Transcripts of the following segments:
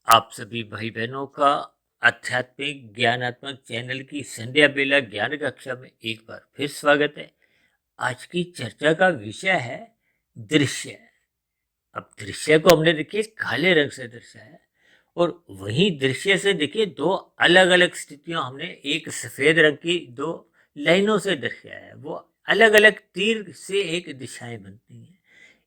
आप सभी भाई बहनों का आध्यात्मिक ज्ञानात्मक चैनल की संध्या बेला ज्ञान कक्षा में एक बार फिर स्वागत है। आज की चर्चा का विषय है दृश्य। अब दृश्य को हमने देखिए काले रंग से दर्शाया है और वही दृश्य से देखिए दो अलग अलग स्थितियों हमने एक सफेद रंग की दो लाइनों से दर्शाया है। वो अलग अलग तीर से एक दिशाएं बनती हैं।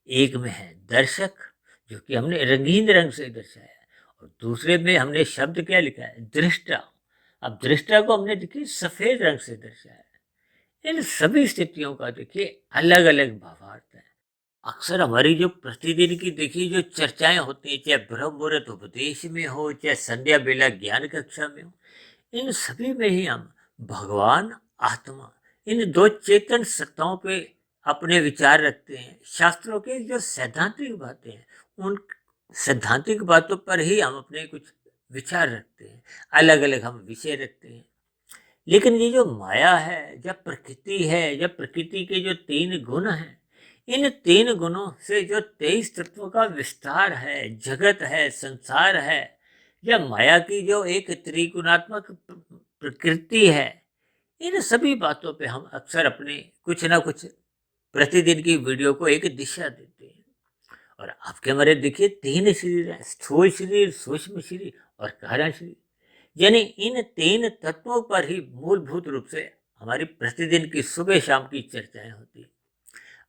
एक में है दर्शक जो कि हमने रंगीन रंग से दर्शाया है और दूसरे में हमने शब्द क्या लिखा है दृष्टा। अब दृष्टा को हमने देखिए सफेद रंग से दर्शाया है। इन सभी स्थितियों का देखिए अलग अलग भावार्थ है। अक्सर हमारी जो प्रतिदिन की देखिए जो चर्चाएं होती हैं, चाहे ब्रह्म मुहूर्त उपदेश में हो चाहे संध्या बेला ज्ञान कक्षा में हो, इन सभी में ही हम भगवान आत्मा इन दो चेतन सत्ताओं पे अपने विचार रखते हैं। शास्त्रों के जो सैद्धांतिक बातें हैं उन सैद्धांतिक बातों पर ही हम अपने कुछ विचार रखते हैं, अलग अलग हम विषय रखते हैं। लेकिन ये जो माया है, जब प्रकृति है, जब प्रकृति के जो तीन गुण हैं, इन तीन गुणों से जो 23 तत्वों का विस्तार है, जगत है, संसार है, या माया की जो एक त्रिगुणात्मक प्रकृति है, इन सभी बातों पे हम अक्सर अपने कुछ ना कुछ प्रतिदिन की वीडियो को एक दिशा देते हैं। और आपके हमारे देखिए तीन शरीर हैं, स्थूल शरीर, सूक्ष्म शरीर और कारण शरीर। यानी इन तीन तत्वों पर ही मूलभूत रूप से हमारी प्रतिदिन की सुबह शाम की चर्चाएं होती हैं।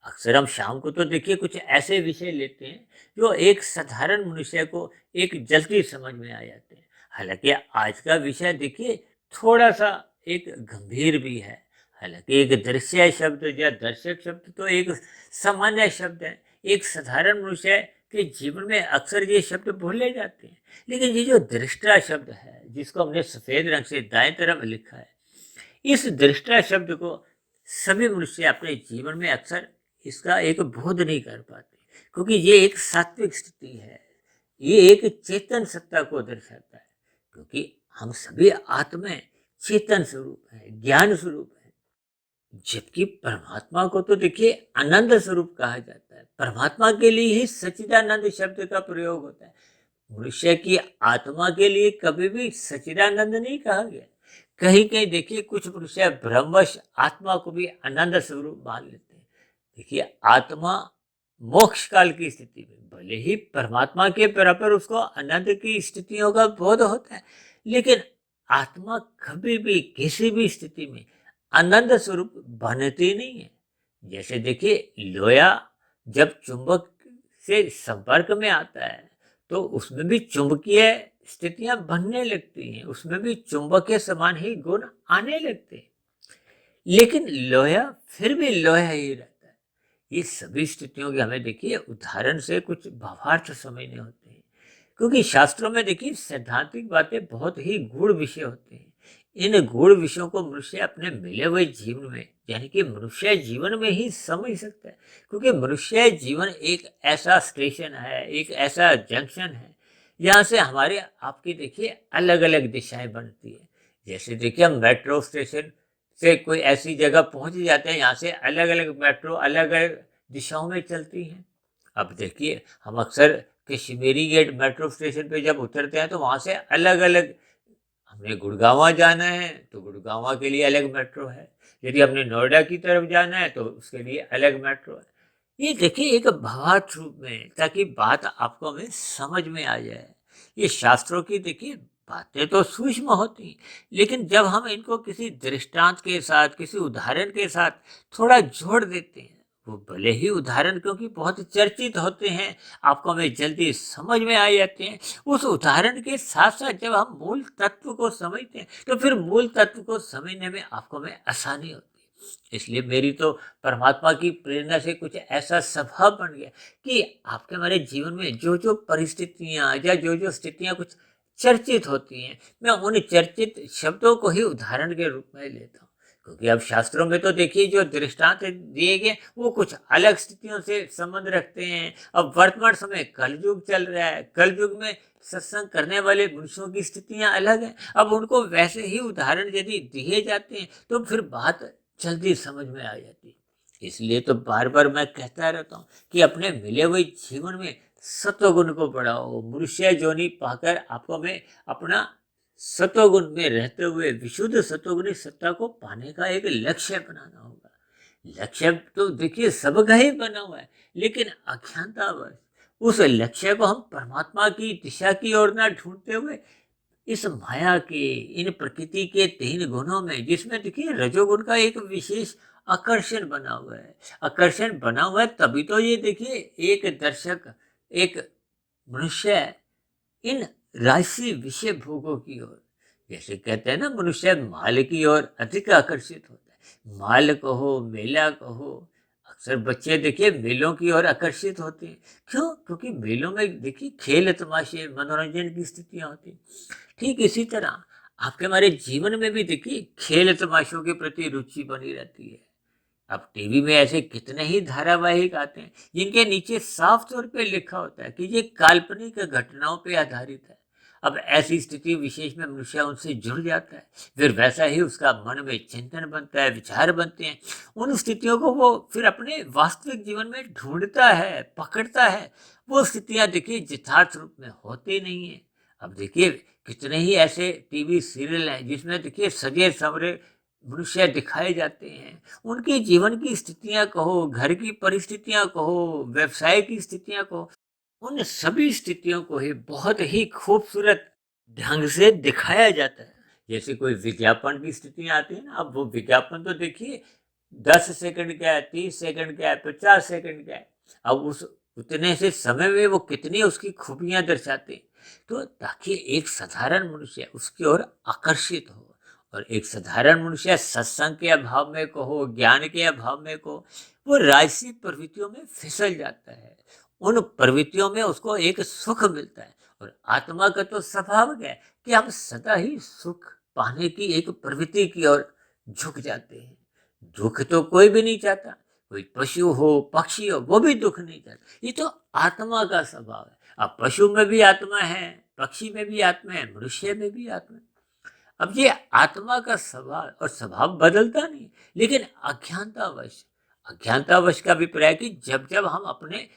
अक्सर हम शाम को तो देखिए कुछ ऐसे विषय लेते हैं जो एक साधारण मनुष्य को एक जल्दी समझ में आ जाते हैं। हालांकि आज का विषय देखिए थोड़ा सा एक गंभीर भी है। हालांकि एक दृश्य शब्द या दर्शक शब्द तो एक सामान्य शब्द है, एक साधारण मनुष्य के जीवन में अक्सर ये शब्द भूले जाते हैं। लेकिन ये जो दृष्टा शब्द है जिसको हमने सफेद रंग से दाएं तरफ लिखा है, इस दृष्टा शब्द को सभी मनुष्य अपने जीवन में अक्सर इसका एक बोध नहीं कर पाते, क्योंकि ये एक सात्विक स्थिति है, ये एक चेतन सत्ता को दर्शाता है। क्योंकि हम सभी आत्माएं चेतन स्वरूप है, ज्ञान स्वरूप है। जबकि परमात्मा को तो देखिए आनंद स्वरूप कहा जाता है। परमात्मा के लिए ही सच्चिदानंद शब्द का प्रयोग होता है। मनुष्य की आत्मा के लिए कभी भी सच्चिदानंद नहीं कहा गया। कहीं कहीं देखिए कुछ मनुष्य ब्रह्मवश आत्मा को भी आनंद स्वरूप मान लेते हैं। देखिए आत्मा मोक्ष काल की स्थिति में भले ही परमात्मा के बराबर उसको आनंद की स्थितियों का बोध होता है, लेकिन आत्मा कभी भी किसी भी स्थिति में आनंद स्वरूप बनती नहीं है। जैसे देखिए लोया जब चुंबक से संपर्क में आता है तो उसमें भी चुंबकीय स्थितियां बनने लगती हैं, उसमें भी चुंबक के समान ही गुण आने लगते हैं। लेकिन लोहा फिर भी लोहा ही रहता है। ये सभी स्थितियों के हमें देखिए उदाहरण से कुछ भावार्थ समझने होते हैं, क्योंकि शास्त्रों में देखिए सैद्धांतिक बातें बहुत ही गूढ़ विषय होते हैं। इन गूढ़ विषयों को मनुष्य अपने मिले हुए जीवन में, यानी कि मनुष्य जीवन में ही समझ सकता है। क्योंकि मनुष्य जीवन एक ऐसा स्टेशन है, एक ऐसा जंक्शन है, यहाँ से हमारे आपकी देखिए अलग अलग दिशाएं बनती है। जैसे देखिए हम मेट्रो स्टेशन से कोई ऐसी जगह पहुंच जाते हैं, यहाँ से अलग अलग मेट्रो अलग अलग दिशाओं में चलती हैं। अब देखिए हम अक्सर कश्मीरी गेट मेट्रो स्टेशन पे जब उतरते हैं तो वहाँ से अलग अलग, हमने गुड़गांव जाना है तो गुड़गांव के लिए अलग मेट्रो है, यदि हमने नोएडा की तरफ जाना है तो उसके लिए अलग मेट्रो है। ये देखिए एक भावार्थ रूप में, ताकि बात आपको हमें समझ में आ जाए। ये शास्त्रों की देखिए बातें तो सूक्ष्म होती हैं, लेकिन जब हम इनको किसी दृष्टांत के साथ, किसी उदाहरण के साथ थोड़ा जोड़ देते हैं, वो भले ही उदाहरण क्योंकि बहुत चर्चित होते हैं, आपको हमें जल्दी समझ में आ जाते हैं, उस उदाहरण के साथ साथ जब हम मूल तत्व को समझते हैं तो फिर मूल तत्व को समझने में आपको हमें आसानी होती है। इसलिए मेरी तो परमात्मा की प्रेरणा से कुछ ऐसा स्वभाव बन गया कि आपके हमारे जीवन में जो जो परिस्थितियां या जो जो स्थितियां कुछ चर्चित होती हैं, मैं उन चर्चित शब्दों को ही उदाहरण के रूप में लेता हूँ। क्योंकि अब शास्त्रों में तो देखिए जो दृष्टांत दिए गए वो कुछ अलग स्थितियों से संबंध रखते हैं। अब वर्तमान समय कलयुग चल रहा है, कलयुग में सत्संग करने वाले मनुष्यों की स्थितियां अलग हैं। अब उनको वैसे ही उदाहरण यदि दिए जाते हैं तो फिर बात जल्दी समझ में आ जाती है। इसलिए तो बार बार मैं कहता रहता हूँ कि अपने मिले हुए जीवन में सत्वगुण को बढ़ाओ। मनुष्य योनि पाकर आपको हमें अपना सत्वगुण में रहते हुए विशुद्ध सत्वगुणी सत्ता को पाने का एक लक्ष्य बनाना होगा। लक्ष्य तो देखिए सबका ही बना हुआ है, लेकिन अज्ञानतावश उस लक्ष्य को हम परमात्मा की दिशा की ओर ना ढूंढते हुए इस माया के, इन प्रकृति के 3 गुणों में, जिसमें देखिए रजोगुण का एक विशेष आकर्षण बना हुआ है। आकर्षण बना हुआ है तभी तो ये देखिए एक दर्शक, एक मनुष्य इन राशि विषय भोगों की ओर, जैसे कहते हैं ना, मनुष्य माल की ओर अधिक आकर्षित होता है। माल कहो, मेला कहो, अक्सर बच्चे देखिए मेलों की ओर आकर्षित होते हैं। क्यों? क्योंकि मेलों में देखिए खेल तमाशे, मनोरंजन की स्थितियां होती हैं। ठीक इसी तरह आपके हमारे जीवन में भी देखिए खेल तमाशों के प्रति रुचि बनी रहती है। अब टीवी में ऐसे कितने ही धारावाहिक आते हैं जिनके नीचे साफ तौर पे लिखा होता है कि ये काल्पनिक घटनाओं पे आधारित है। अब ऐसी स्थिति विशेष में मनुष्य उनसे जुड़ जाता है, फिर वैसा ही उसका मन में चिंतन बनता है, विचार बनते हैं। उन स्थितियों को वो फिर अपने वास्तविक जीवन में ढूंढता है, पकड़ता है। वो स्थितियां देखिए यथार्थ रूप में होती नहीं है। अब देखिए कितने ही ऐसे टीवी सीरियल हैं जिसमें देखिए सजे सवरे मनुष्य दिखाए जाते हैं। उनके जीवन की स्थितियां कहो, घर की परिस्थितियां कहो, व्यवसाय की स्थितियां कहो, उन सभी स्थितियों को ही बहुत ही खूबसूरत ढंग से दिखाया जाता है। जैसे कोई विज्ञापन की स्थितियां आती है ना, अब वो विज्ञापन तो देखिए 10 सेकंड का है, 30 सेकंड का है, 50 सेकंड का है। अब उस उतने से समय में वो कितनी उसकी खूबियां दर्शाते हैं, तो ताकि एक साधारण मनुष्य उसकी ओर आकर्षित हो। और एक साधारण मनुष्य सत्संग के अभाव में कहो, ज्ञान के अभाव में कहो, वो राजसी प्रवृत्तियों में फिसल जाता है। उन प्रवृत्तियों में उसको एक सुख मिलता है। और आत्मा का तो स्वभाव है कि हम सदा ही सुख पाने की एक प्रवृत्ति की ओर झुक जाते हैं। दुख तो कोई भी नहीं चाहता, कोई पशु हो, पक्षी हो, वो भी दुख नहीं चाहता। ये तो आत्मा का स्वभाव है। अब पशु में भी आत्मा है, पक्षी में भी आत्मा है, मनुष्य में भी आत्मा है। अब ये आत्मा का स्वभाव और स्वभाव बदलता नहीं, लेकिन अज्ञानतावश, अज्ञानतावश का अभिप्राय है कि जब जब हम अपने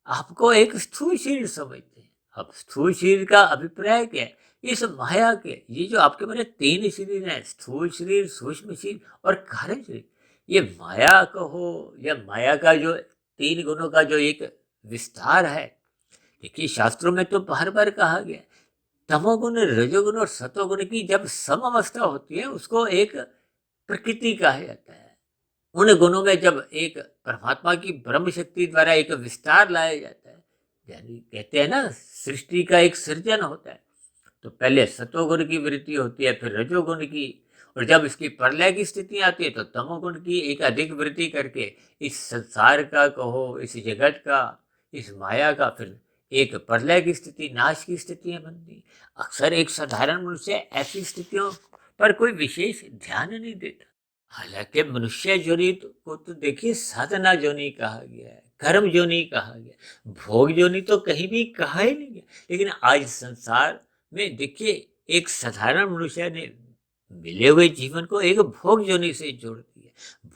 आपको एक स्थूल शरीर समझते हैं। अब स्थूल शरीर का अभिप्राय क्या है? इस माया के, ये जो आपके मेरे 3 शरीर हैं, स्थूल शरीर, सूक्ष्म शरीर और कारण शरीर, ये माया कहो या माया का जो 3 गुणों का जो एक विस्तार है। देखिए शास्त्रों में तो बार बार कहा गया, तमोगुण, रजोगुण और सतोगुण की जब सम अवस्था होती है उसको एक प्रकृति कहा जाता है। उन गुणों में जब एक परमात्मा की ब्रह्म शक्ति द्वारा एक विस्तार लाया जाता है, यानी कहते हैं ना सृष्टि का एक सृजन होता है, तो पहले सतोगुण की वृद्धि होती है, फिर रजोगुण की, और जब इसकी प्रलय की स्थिति आती है तो तमोगुण की एक अधिक वृद्धि करके इस संसार का कहो, इस जगत का, इस माया का फिर एक प्रलय की स्थिति, नाश की स्थितियां बनती। अक्सर एक साधारण मनुष्य ऐसी स्थितियों पर कोई विशेष ध्यान नहीं देता। हालांकि मनुष्य योनि को तो देखिए साधना योनि कहा गया है, कर्म योनि कहा गया, भोग योनि तो कहीं भी कहा ही नहीं गया। लेकिन आज संसार में देखिए एक साधारण मनुष्य ने मिले हुए जीवन को एक भोग योनि से जोड़ दिया।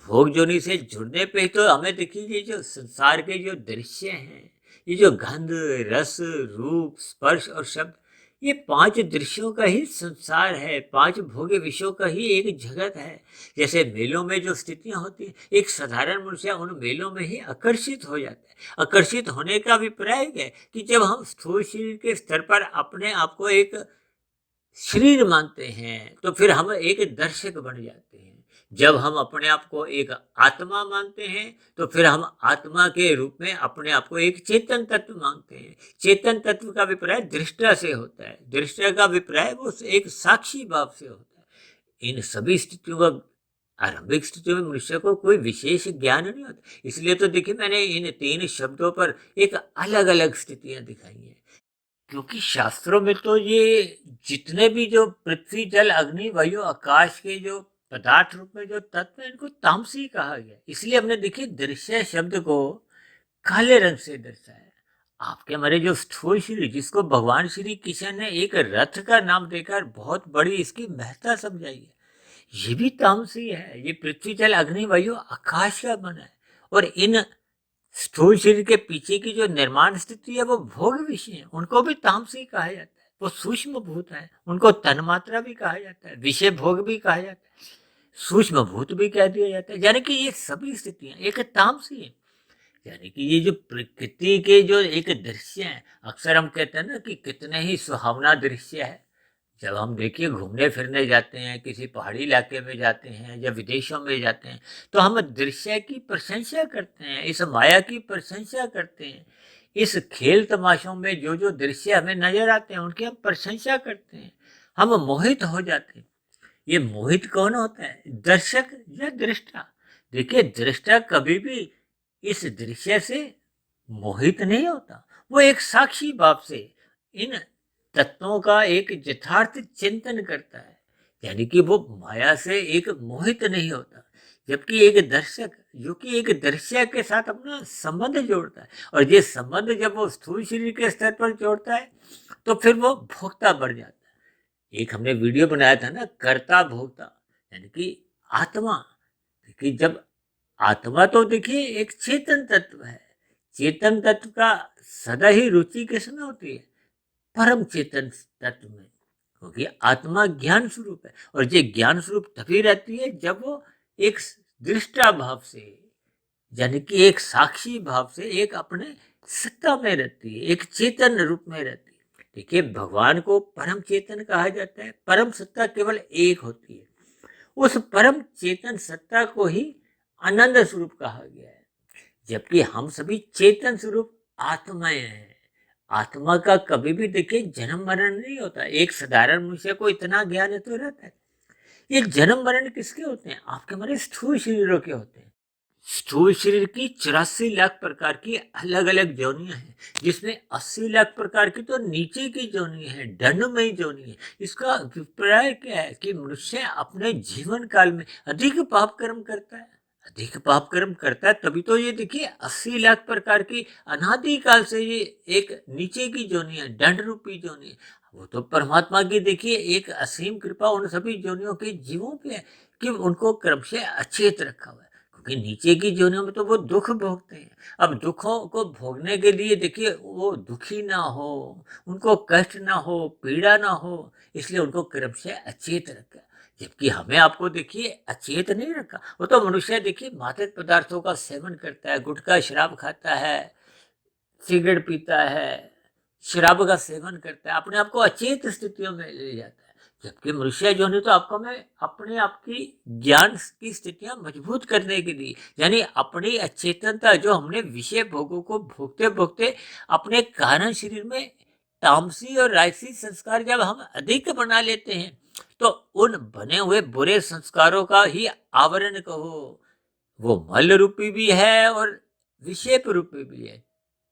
भोग योनि से जुड़ने पे तो हमें देखिए ये जो संसार के जो दृश्य हैं, ये जो गंध, रस, रूप, स्पर्श और शब्द, ये 5 दृश्यों का ही संसार है, 5 भोग्य विषयों का ही एक जगत है। जैसे मेलों में जो स्थितियां होती हैं, एक साधारण मनुष्य उन मेलों में ही आकर्षित हो जाता है। आकर्षित होने का अभिप्राय है कि जब हम स्थूल शरीर के स्तर पर अपने आप को एक शरीर मानते हैं तो फिर हम एक दर्शक बन जाते हैं। जब हम अपने आप को एक आत्मा मानते हैं तो फिर हम आत्मा के रूप में अपने आप को एक चेतन तत्व मानते हैं। चेतन तत्व का अभिप्राय दृष्टा से होता है, दृष्टा का अभिप्राय वो एक साक्षी भाव से होता है। इन सभी स्थितियों का, आरंभिक स्थितियों में मनुष्य को कोई विशेष ज्ञान नहीं होता। इसलिए तो देखिए मैंने इन 3 शब्दों पर एक अलग अलग स्थितियां दिखाई हैं, क्योंकि शास्त्रों में तो ये जितने भी जो पृथ्वी, जल, अग्नि, वायु, आकाश के जो पदार्थ रूप में जो तत्व है, इनको तामसी कहा गया। इसलिए हमने देखिए दृश्य शब्द को काले रंग से दर्शाया। आपके हमारे जो स्थूल शरीर, जिसको भगवान श्री कृष्ण ने एक रथ का नाम देकर बहुत बड़ी इसकी महत्ता समझाई है, ये भी तामसी है। ये पृथ्वी, जल, अग्नि, वायु, आकाश का बना है। और इन स्थूल शरीर के पीछे की जो निर्माण स्थिति है वो भोग विषय है, उनको भी तामसी कहा जाता है। वो सूक्ष्म भूत है, उनको तन्मात्रा भी कहा जाता है, विषय भोग भी कहा जाता है, सूक्ष्म भूत भी कह दिया जाता है। यानी कि ये सभी स्थितियां एक तामसी है। यानी कि ये जो प्रकृति के जो एक दृश्य है, अक्सर हम कहते हैं ना कि कितने ही सुहावना दृश्य है। जब हम देखिए घूमने फिरने जाते हैं, किसी पहाड़ी इलाके में जाते हैं या विदेशों में जाते हैं, तो हम दृश्य की प्रशंसा करते हैं, इस माया की प्रशंसा करते हैं। इस खेल तमाशों में जो जो दृश्य हमें नजर आते हैं उनकी हम प्रशंसा करते हैं, हम मोहित हो जाते हैं। ये मोहित कौन होता है, दर्शक या दृष्टा। देखिए दृष्टा कभी भी इस दृश्य से मोहित नहीं होता, वो एक साक्षी भाव से इन तत्वों का एक यथार्थ चिंतन करता है। यानी कि वो माया से एक मोहित नहीं होता। जबकि एक दर्शक जो कि एक दृश्य के साथ अपना संबंध जोड़ता है, और ये संबंध जब वो स्थूल शरीर के स्तर पर जोड़ता है तो फिर वो भोक्ता बढ़ जाता है। एक हमने वीडियो बनाया था ना, कर्ता भोक्ता, यानी कि आत्मा। देखिए जब आत्मा तो देखिए एक चेतन तत्व है, चेतन तत्व का सदा ही रुचि किसमें होती है, परम चेतन तत्व में। क्योंकि आत्मा ज्ञान स्वरूप है, और ये ज्ञान स्वरूप तभी रहती है जब वो एक दृष्टा भाव से, यानी कि एक साक्षी भाव से, एक अपने सत्ता में रहती है, एक चेतन रूप में रहती है। देखिए भगवान को परम चेतन कहा जाता है, परम सत्ता केवल एक होती है। उस परम चेतन सत्ता को ही आनंद स्वरूप कहा गया है। जबकि हम सभी चेतन स्वरूप आत्माएं हैं। आत्मा का कभी भी देखिए जन्म मरण नहीं होता। एक साधारण मनुष्य को इतना ज्ञान तो रहता है। ये जन्म मरण किसके होते हैं, आपके हमारे स्थूल शरीरों के होते हैं। स्थूल शरीर की 84 लाख प्रकार की अलग अलग योनियां हैं, जिसमें 80 लाख प्रकार की तो नीचे की योनि है, दंडमयी योनि है। इसका अभिप्राय क्या है कि मनुष्य अपने जीवन काल में अधिक पाप कर्म करता है, अधिक पाप कर्म करता है, तभी तो ये देखिए 80 लाख प्रकार की अनादि काल से ये एक नीचे की योनि है, दंड रूपी योनि है। वो तो परमात्मा की देखिए एक असीम कृपा उन सभी योनियों के जीवों पे है कि उनको क्रम से अचेत रखा हुआ है। क्योंकि नीचे की योनियों में तो वो दुख भोगते हैं। अब दुखों को भोगने के लिए देखिए वो दुखी ना हो, उनको कष्ट ना हो, पीड़ा ना हो, इसलिए उनको क्रम से अचेत रखा। जबकि हमें आपको देखिए अचेत नहीं रखा। वो तो मनुष्य देखिए मादक पदार्थों का सेवन करता है, गुटखा शराब खाता है, सिगरेट पीता है, शराब का सेवन करता है, अपने आप को अचेत स्थितियों में ले जाता है। जबकि मनुष्य जो नहीं, तो आपको मैं अपने आप की ज्ञान की स्थितियां मजबूत करने के लिए, यानी अपनी अचेतनता जो हमने विषय भोगों को भोगते भोगते अपने कारण शरीर में तामसी और राजसी संस्कार जब हम अधिक बना लेते हैं, तो उन बने हुए बुरे संस्कारों का ही आवरण कहो, वो मल रूपी भी है और विषय रूपी भी है।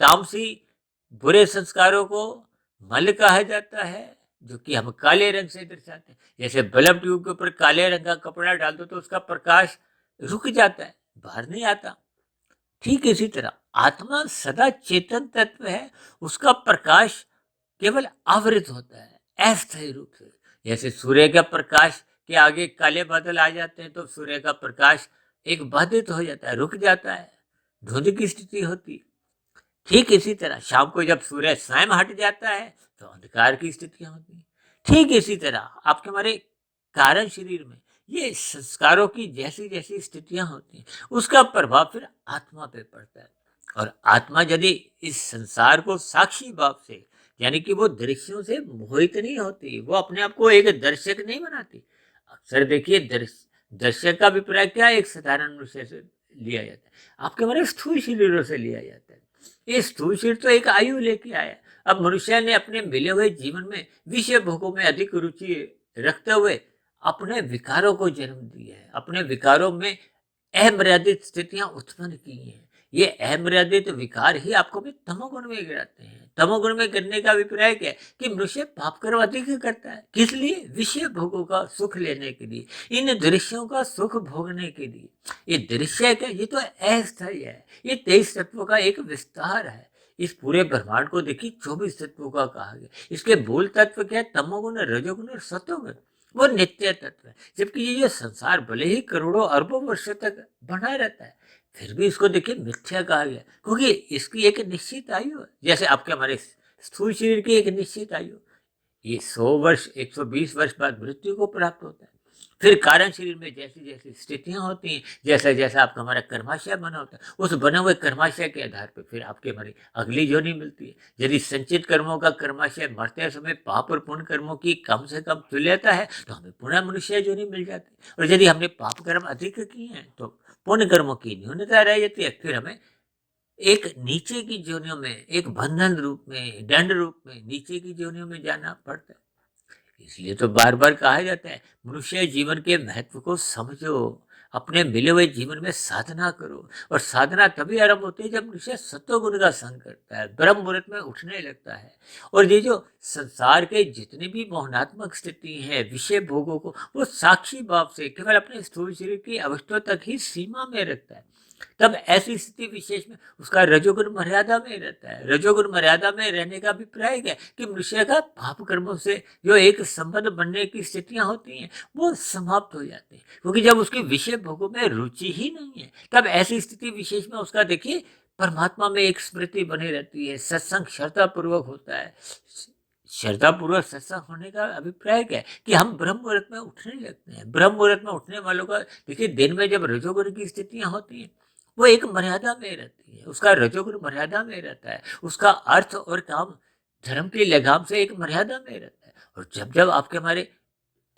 तामसी बुरे संस्कारों को मल कहा जाता है, जो कि हम काले रंग से दर्शाते हैं। जैसे बल्ब ट्यूब के ऊपर काले रंग का कपड़ा डाल दो तो उसका प्रकाश रुक जाता है, बाहर नहीं आता। ठीक इसी तरह आत्मा सदा चेतन तत्व है, उसका प्रकाश केवल आवृत होता है अस्थायी रूप से। जैसे सूर्य का प्रकाश के आगे काले बादल आ जाते हैं तो सूर्य का प्रकाश एक बाधित हो जाता है, रुक जाता है, धुंध की स्थिति होती है। ठीक इसी तरह शाम को जब सूर्य स्वयं हट जाता है तो अंधकार की स्थितियां होती हैं। ठीक इसी तरह आपके हमारे कारण शरीर में ये संस्कारों की जैसी जैसी स्थितियां होती हैं, उसका प्रभाव फिर आत्मा पे पड़ता है। और आत्मा यदि इस संसार को साक्षी भाव से, यानी कि वो दृश्यों से मोहित नहीं होती, वो अपने आप को एक दर्शक नहीं बनाती। अक्सर देखिए दर्शक का अभिप्राय क्या है, एक साधारण मनुष्य से लिया जाता है, आपके हमारे स्थूल शरीरों से लिया जाता है। ये स्थूल शरीर तो एक आयु लेके आया। अब मनुष्य ने अपने मिले हुए जीवन में विषय भोगों में अधिक रुचि रखते हुए अपने विकारों को जन्म दिया है, अपने विकारों में अमर्यादित स्थितियां उत्पन्न की हैं। ये अमर्यादित विकार ही आपको भी तमोगुण में गिराते हैं। तमोगुण में गिरने का अभिप्राय क्या है कि मनुष्य पाप कर्म अधिक करता है, किस लिए, विषय भोगों का सुख लेने के लिए, इन दृश्यों का सुख भोगने के लिए। ये दृश्य क्या, ये तो अस्थायी है, ये 23 तत्वों का एक विस्तार है। इस पूरे ब्रह्मांड को देखिए 24 तत्वों का कहा गया। इसके मूल तत्व क्या है, तमोगुण, रजोगुण और सतोगुण, वो नित्य तत्व है। जबकि ये जो संसार भले ही करोड़ों अरबों वर्षों तक बना रहता है, फिर भी इसको देखिए मिथ्या कहा गया, क्योंकि इसकी एक निश्चित आयु है। जैसे आपके हमारे स्थूल शरीर की एक निश्चित आयु, ये 100 वर्ष 120 वर्ष बाद मृत्यु को प्राप्त होता है। फिर कारण शरीर में जैसी जैसी स्थितियां होती हैं, जैसा जैसा आपका हमारा कर्माशय बना होता है, उस बने हुए कर्माशय के आधार पर फिर आपके हमारी अगली योनि मिलती है। यदि संचित कर्मों का कर्माशय मरते समय पाप और पुण्य कर्मों की कम से कम तुल्यता है तो हमें पुनः मनुष्य योनि मिल जाती है। और यदि हमने पाप कर्म अधिक किए हैं तो पुण्य कर्मों की न्यूनता रह जाती है, फिर हमें एक नीचे की जोनियों में, एक बंधन रूप में, दंड रूप में नीचे की जोनियों में जाना पड़ता है। इसलिए तो बार बार कहा जाता है मनुष्य जीवन के महत्व को समझो, अपने मिले हुए जीवन में साधना करो। और साधना तभी आरंभ होती है जब मनुष्य सत्वगुण का संग करता है, ब्रह्म मुहूर्त में उठने लगता है। और ये जो संसार के जितनी भी मोहनात्मक स्थिति है, विषय भोगों को वो साक्षी भाव से केवल अपने स्थूल शरीर की अवस्था तक ही सीमा में रखता है, तब ऐसी स्थिति विशेष में उसका रजोगुण मर्यादा में रहता है। रजोगुण मर्यादा में रहने का अभिप्राय क्या है कि मनुष्य का पाप कर्मों से जो एक संबंध बनने की स्थितियां होती हैं वो समाप्त हो जाती हैं, क्योंकि जब उसकी विषय भोगों में रुचि ही नहीं है तब ऐसी स्थिति विशेष में उसका देखिए परमात्मा में एक स्मृति बनी रहती है। सत्संग श्रद्धा पूर्वक होता है। श्रद्धा पूर्वक सत्संग होने का अभिप्राय क्या है कि हम ब्रह्म मुहूर्त में उठने लगते हैं। ब्रह्म मुहूर्त में उठने वालों का देखिए दिन में जब रजोगुण की स्थितियां होती हैं वो एक मर्यादा में रहती है, उसका रजोगुण मर्यादा में रहता है, उसका अर्थ और काम धर्म की लगाम से एक मर्यादा में रहता है। और जब जब आपके हमारे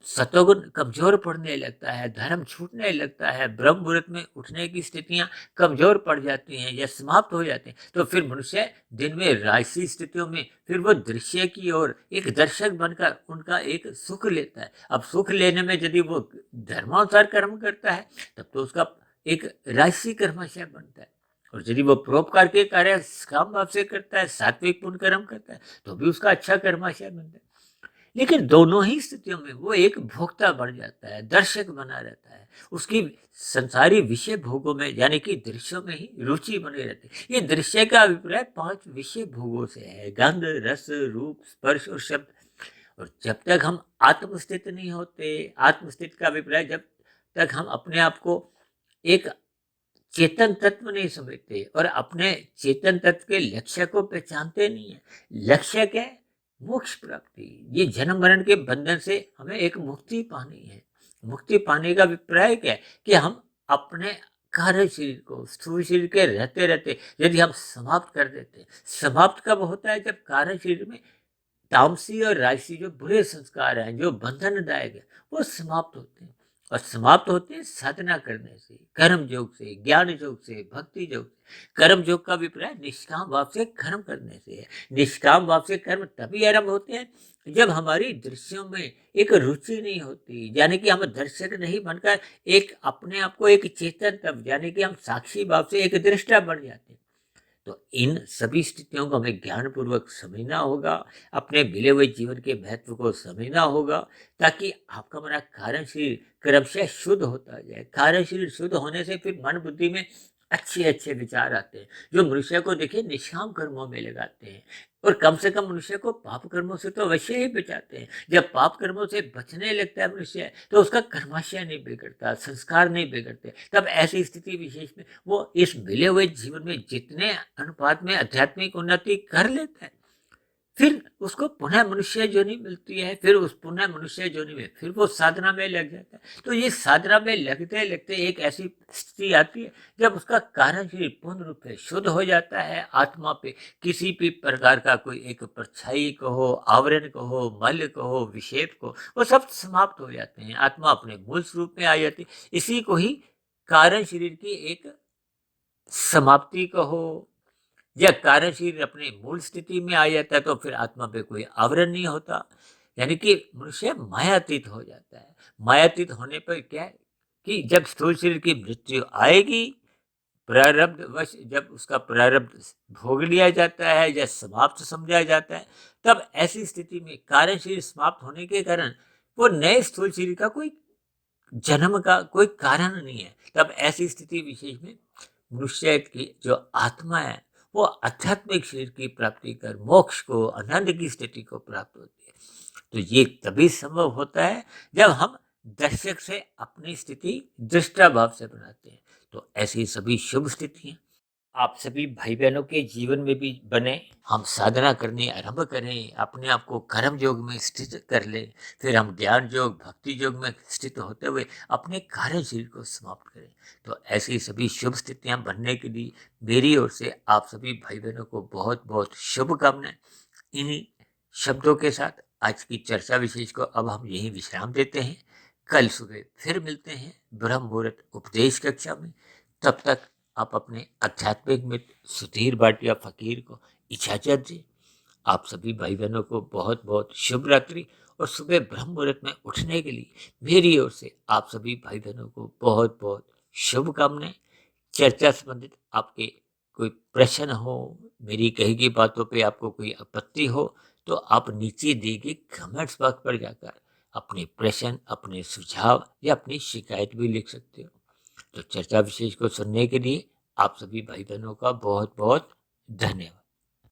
सत्वगुण कमजोर पड़ने लगता है, धर्म छूटने लगता है, ब्रह्म मुहूर्त में उठने की स्थितियां कमजोर पड़ जाती हैं या समाप्त हो जाती हैं, तो फिर मनुष्य दिन में राजसी स्थितियों में फिर वो दृश्य की ओर एक दर्शक बनकर उनका एक सुख लेता है। अब सुख लेने में यदि वो धर्मानुसार कर्म करता है तब तो उसका एक राजसी कर्माशय बनता है। और यदि वो परोपकार के कार्य काम भाव से करता है, सात्विक पुण्य कर्म करता है, तो भी उसका अच्छा कर्माशय बनता है। लेकिन दोनों ही स्थितियों में वो एक भोक्ता बन जाता है, दर्शक बना रहता है, उसकी संसारी विषय भोगों में यानी कि दृश्यों में ही रुचि बनी रहती है। ये दृश्य का अभिप्राय 5 विषय भोगों से है, गंध, रस, रूप, स्पर्श और शब्द। और जब तक हम आत्मस्थित नहीं होते, आत्मस्थित का अभिप्राय जब तक हम अपने आप को एक चेतन तत्व नहीं समझते और अपने चेतन तत्व के लक्ष्य को पहचानते नहीं है। लक्ष्य क्या है? मोक्ष प्राप्ति। ये जन्म मरण के बंधन से हमें एक मुक्ति पानी है। मुक्ति पाने का अभिप्राय क्या है कि हम अपने कार्य शरीर को स्थूल शरीर के रहते रहते यदि हम समाप्त कर देते हैं। समाप्त कब होता है? जब कार्य शरीर में तामसी और राजसी जो बुरे संस्कार हैं, जो बंधनदायक है, वो समाप्त होते हैं। और समाप्त होते हैं साधना करने से, कर्म योग से, ज्ञान योग से, भक्ति योग से। कर्म योग का अभिप्राय निष्काम भाव से कर्म करने से है। निष्काम भाव से कर्म तभी आरंभ होते हैं जब हमारी दृश्यों में एक रुचि नहीं होती, यानी कि हम दर्शक नहीं बनकर एक अपने आप को एक चेतन तब यानी कि हम साक्षी भाव से एक दृष्टा बन जाते हैं। तो इन सभी स्थितियों को हमें ज्ञान पूर्वक समझना होगा, अपने मिले हुए जीवन के महत्व को समझना होगा, ताकि आपका हमारा कारण शरीर क्रमशः शुद्ध होता जाए। कारण शरीर शुद्ध होने से फिर मन बुद्धि में अच्छे अच्छे विचार आते हैं, जो मनुष्य को देखिए निष्काम कर्मों में लगाते हैं और कम से कम मनुष्य को पाप कर्मों से तो अवश्य ही बचाते हैं। जब पाप कर्मों से बचने लगता है मनुष्य तो उसका कर्माशय नहीं बिगड़ता, संस्कार नहीं बिगड़ते। तब ऐसी स्थिति विशेष में वो इस मिले हुए जीवन में जितने अनुपात में आध्यात्मिक उन्नति कर लेता है, फिर उसको पुनः मनुष्य योनि मिलती है। फिर उस पुनः मनुष्य योनि में फिर वो साधना में लग जाता है। तो ये साधना में लगते लगते एक ऐसी स्थिति आती है जब उसका कारण शरीर पूर्ण रूप से शुद्ध हो जाता है। आत्मा पे किसी भी प्रकार का कोई एक परछाई कहो, आवरण कहो, मल कहो, विक्षेप को, वो सब समाप्त हो जाते हैं। आत्मा अपने मूल स्वरूप में आ जाती है। इसी को ही कारण शरीर की एक समाप्ति कहो या कारण शरीर अपनी मूल स्थिति में आ जाता है तो फिर आत्मा पे कोई आवरण नहीं होता, यानी कि मनुष्य मायातीत हो जाता है। मायातीत होने पर क्या है कि जब स्थूल शरीर की मृत्यु आएगी, प्रारब्ध वश जब उसका प्रारब्ध भोग लिया जाता है या समाप्त समझा जाता है, तब ऐसी स्थिति में कारण शरीर समाप्त होने के कारण वो नए स्थूल शरीर का कोई जन्म का कोई कारण नहीं है। तब ऐसी स्थिति विशेष में मनुष्य की जो आत्मा है वो आध्यात्मिक शरीर की प्राप्ति कर मोक्ष को, आनंद की स्थिति को प्राप्त होती है। तो ये तभी संभव होता है जब हम दर्शक से अपनी स्थिति दृष्टा भाव से बनाते हैं। तो ऐसी सभी शुभ स्थितियां आप सभी भाई बहनों के जीवन में भी बने। हम साधना करने आरंभ करें, अपने आप को कर्म योग में स्थित कर ले, फिर हम ज्ञान योग भक्ति योग में स्थित होते हुए अपने कार्य शरीर को समाप्त करें। तो ऐसी सभी शुभ स्थितियां बनने के लिए मेरी ओर से आप सभी भाई बहनों को बहुत बहुत शुभकामनाएं। इन्हीं शब्दों के साथ आज की चर्चा विशेष को अब हम यही विश्राम देते हैं। कल सुबह फिर मिलते हैं ब्रह्म मुहूर्त उपदेश कक्षा में। तब तक आप अपने आध्यात्मिक मित्र सुधीर भाटिया फकीर को इजाजत दें। आप सभी भाई बहनों को बहुत बहुत शुभ रात्रि और सुबह ब्रह्म मुहूर्त में उठने के लिए मेरी ओर से आप सभी भाई बहनों को बहुत बहुत शुभकामनाएं। चर्चा संबंधित आपके कोई प्रश्न हो, मेरी कही गई बातों पे आपको कोई आपत्ति हो, तो आप नीचे दिए गए कमेंट्स बॉक्स पर जाकर अपने प्रश्न, अपने सुझाव या अपनी शिकायत भी लिख सकते हो। तो चर्चा विशेष को सुनने के लिए आप सभी भाई बहनों का बहुत बहुत धन्यवाद।